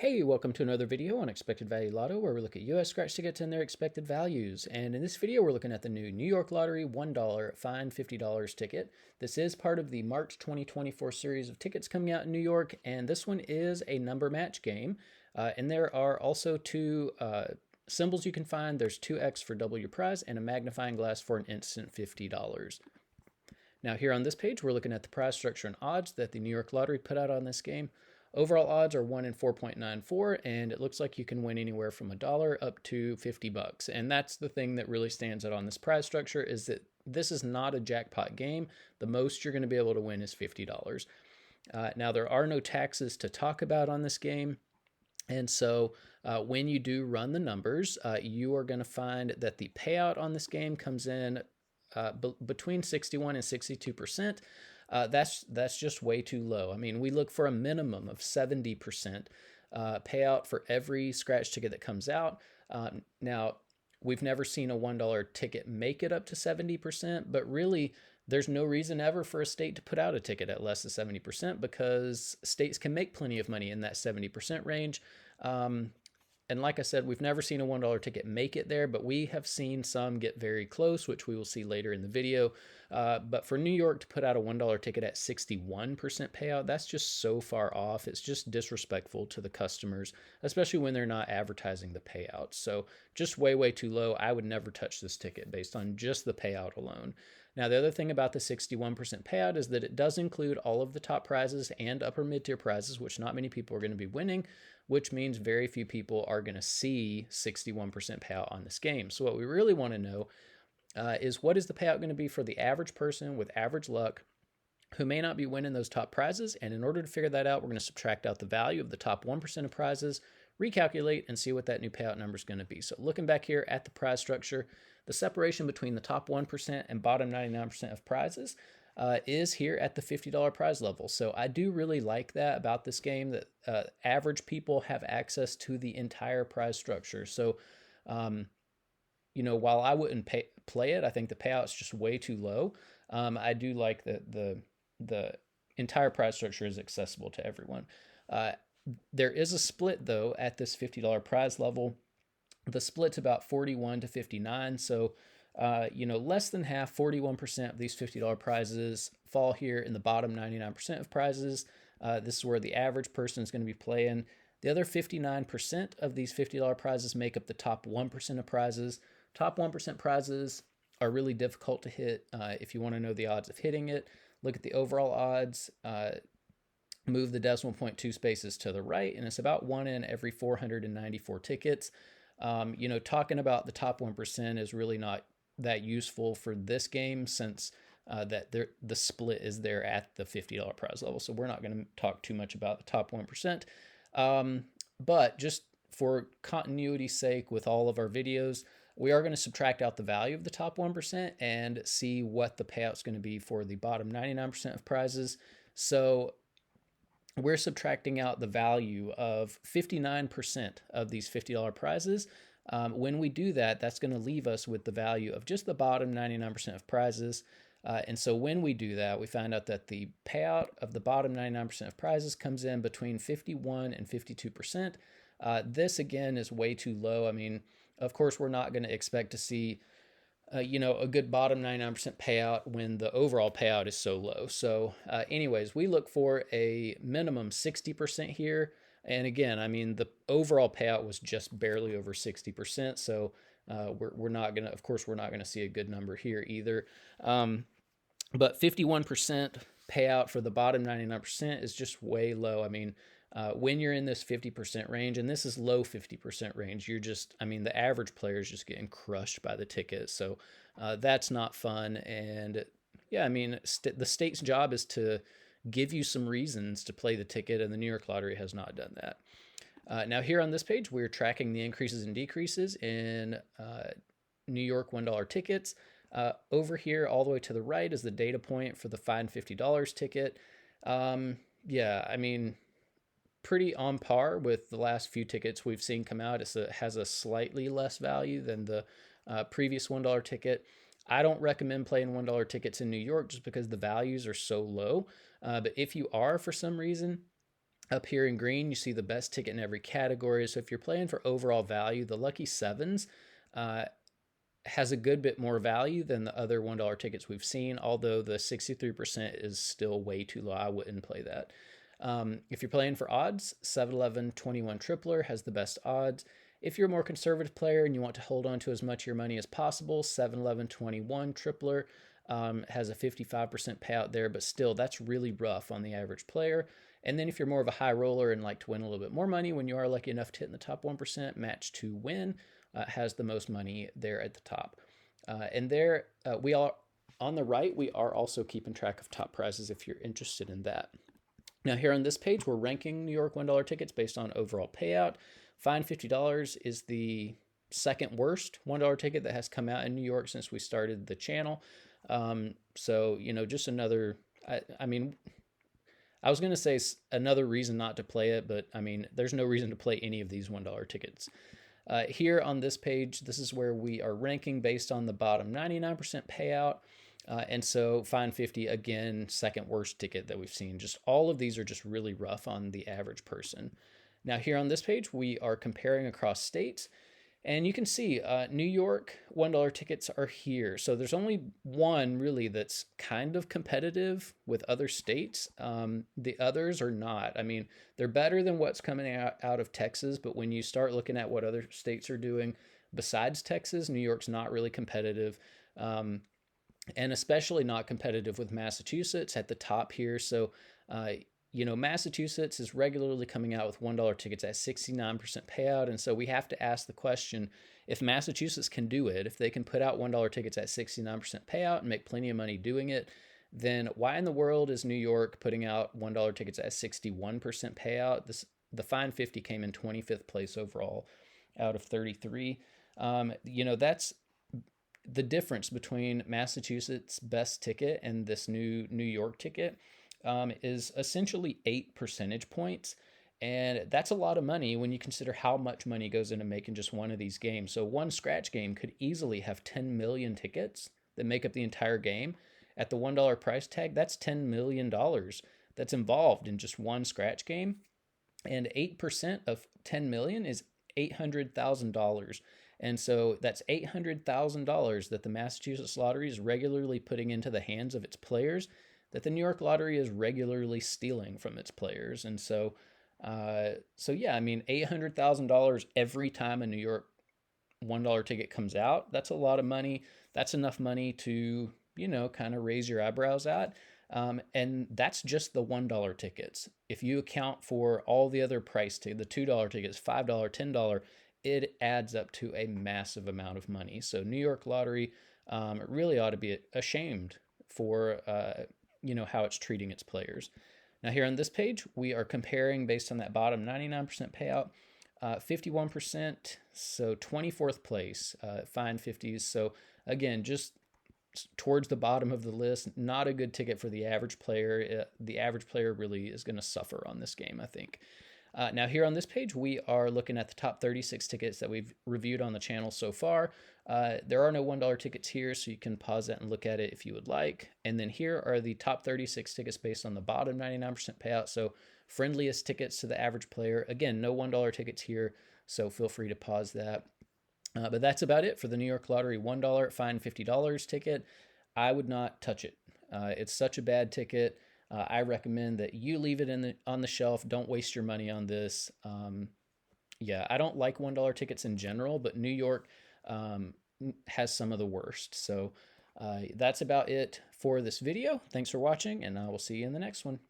Hey, welcome to another video on Expected Value Lotto, where we look at US scratch tickets and their expected values. And in this video, we're looking at the new New York Lottery $1 fine $50 ticket. This is part of the March 2024 series of tickets coming out in New York, and this one is a number match game. And there are also two symbols you can find. There's 2x for double your prize and a magnifying glass for an instant $50. Now here on this page, we're looking at the prize structure and odds that the New York Lottery put out on this game. Overall odds are 1 in 4.94, and it looks like you can win anywhere from $1 up to $50. And that's the thing that really stands out on this prize structure, is that this is not a jackpot game. The most you're going to be able to win is $50. Now, there are no taxes to talk about on this game. And so when you do run the numbers, you are going to find that the payout on this game comes in between 61 and 62%. That's just way too low. I mean, we look for a minimum of 70% payout for every scratch ticket that comes out. Now, we've never seen a $1 ticket make it up to 70%, but really, there's no reason ever for a state to put out a ticket at less than 70% because states can make plenty of money in that 70% range. And like I said, we've never seen a $1 ticket make it there, but we have seen some get very close, which we will see later in the video. But for New York to put out a $1 ticket at 61% payout, that's just so far off. It's just disrespectful to the customers, especially when they're not advertising the payout. So just way, way too low. I would never touch this ticket based on just the payout alone. Now, the other thing about the 61% payout is that it does include all of the top prizes and upper mid-tier prizes, which not many people are going to be winning, which means very few people are going to see 61% payout on this game. So what we really want to know is what is the payout going to be for the average person with average luck who may not be winning those top prizes. And in order to figure that out, we're going to subtract out the value of the top 1% of prizes, recalculate, and see what that new payout number is going to be. So looking back here at the prize structure, the separation between the top 1% and bottom 99% of prizes is here at the $50 prize level. So I do really like that about this game, that average people have access to the entire prize structure. So, while I wouldn't play it, I think the payout's just way too low. I do like that the entire prize structure is accessible to everyone. There is a split, though, at this $50 prize level. The split's about 41 to 59. So, less than half, 41% of these $50 prizes fall here in the bottom 99% of prizes. This is where the average person is going to be playing. The other 59% of these $50 prizes make up the top 1% of prizes. Top 1% prizes are really difficult to hit. If you want to know the odds of hitting it, look at the overall odds. Move the decimal point 2 spaces to the right, and it's about 1 in every 494 tickets. Talking about the top 1% is really not that useful for this game, since the split is there at the $50 prize level. So we're not going to talk too much about the top 1%. But just for continuity's sake with all of our videos, we are going to subtract out the value of the top 1% and see what the payout's going to be for the bottom 99% of prizes. So we're subtracting out the value of 59% of these $50 prizes. When we do that, that's going to leave us with the value of just the bottom 99% of prizes. And so when we do that, we find out that the payout of the bottom 99% of prizes comes in between 51 and 52%. This, again, is way too low. I mean, of course, we're not going to expect to see a good bottom 99% payout when the overall payout is so low. So anyways, we look for a minimum 60% here. And again, I mean, the overall payout was just barely over 60%. So we're not going to, of course, we're not going to see a good number here either. But 51% payout for the bottom 99% is just way low. I mean, when you're in this 50% range, and this is low 50% range, the average player is just getting crushed by the ticket. So that's not fun. And yeah, I mean, the state's job is to give you some reasons to play the ticket, and the New York Lottery has not done that. Now here on this page, we're tracking the increases and decreases in New York $1 tickets. Over here, all the way to the right, is the data point for the fine $50 ticket. Yeah, I mean, pretty on par with the last few tickets we've seen come out. It has a slightly less value than the previous $1 ticket. I don't recommend playing $1 tickets in New York just because the values are so low. But if you are, for some reason, Up here in green, you see the best ticket in every category. So if you're playing for overall value, the Lucky Sevens has a good bit more value than the other $1 tickets we've seen, although the 63% is still way too low. I wouldn't play that. If you're playing for odds, 7-Eleven 21 Tripler has the best odds. If you're a more conservative player and you want to hold on to as much of your money as possible, 7-Eleven 21 Tripler has a 55% payout there, but still, that's really rough on the average player. And then if you're more of a high roller and like to win a little bit more money, when you are lucky enough to hit in the top 1%, Match to Win has the most money there at the top. And there, we are on the right, we are also keeping track of top prizes if you're interested in that. Now here on this page, we're ranking New York $1 tickets based on overall payout. Fine $50 is the second worst $1 ticket that has come out in New York since we started the channel. So, just another, I mean, I was going to say another reason not to play it, but I mean, there's no reason to play any of these $1 tickets. Here on this page, this is where we are ranking based on the bottom 99% payout. And so Fine 50, again, second worst ticket that we've seen. Just all of these are just really rough on the average person. Now here on this page, we are comparing across states. And you can see New York $1 tickets are here. So there's only one really that's kind of competitive with other states. The others are not. I mean, they're better than what's coming out of Texas. But when you start looking at what other states are doing besides Texas, New York's not really competitive. And especially not competitive with Massachusetts at the top here. So, Massachusetts is regularly coming out with $1 tickets at 69% payout. And so we have to ask the question, if Massachusetts can do it, if they can put out $1 tickets at 69% payout and make plenty of money doing it, then why in the world is New York putting out $1 tickets at 61% payout? The Fine 50 came in 25th place overall out of 33. That's the difference between Massachusetts' best ticket and this new New York ticket is essentially 8 percentage points. And that's a lot of money when you consider how much money goes into making just one of these games. So one scratch game could easily have 10 million tickets that make up the entire game. At the $1 price tag, that's $10 million that's involved in just one scratch game. And 8% of 10 million is $800,000. And so that's $800,000 that the Massachusetts Lottery is regularly putting into the hands of its players that the New York Lottery is regularly stealing from its players. And so, yeah, I mean, $800,000 every time a New York $1 ticket comes out, that's a lot of money. That's enough money to, kind of raise your eyebrows at. And that's just the $1 tickets. If you account for all the other price tickets, the $2 tickets, $5, $10, it adds up to a massive amount of money. So New York Lottery really ought to be ashamed for how it's treating its players. Now here on this page, we are comparing based on that bottom 99% payout, 51%, so 24th place, Fine 50s. So again, just towards the bottom of the list, not a good ticket for the average player. The average player really is going to suffer on this game, I think. Now here on this page, we are looking at the top 36 tickets that we've reviewed on the channel so far. There are no $1 tickets here, so you can pause that and look at it if you would like. And then here are the top 36 tickets based on the bottom 99% payout, so friendliest tickets to the average player. Again, no $1 tickets here, so feel free to pause that. But that's about it for the New York Lottery $1 Fine $50 ticket. I would not touch it. It's such a bad ticket. I recommend that you leave it on the shelf. Don't waste your money on this. I don't like $1 tickets in general, but New York has some of the worst. So that's about it for this video. Thanks for watching, and I will see you in the next one.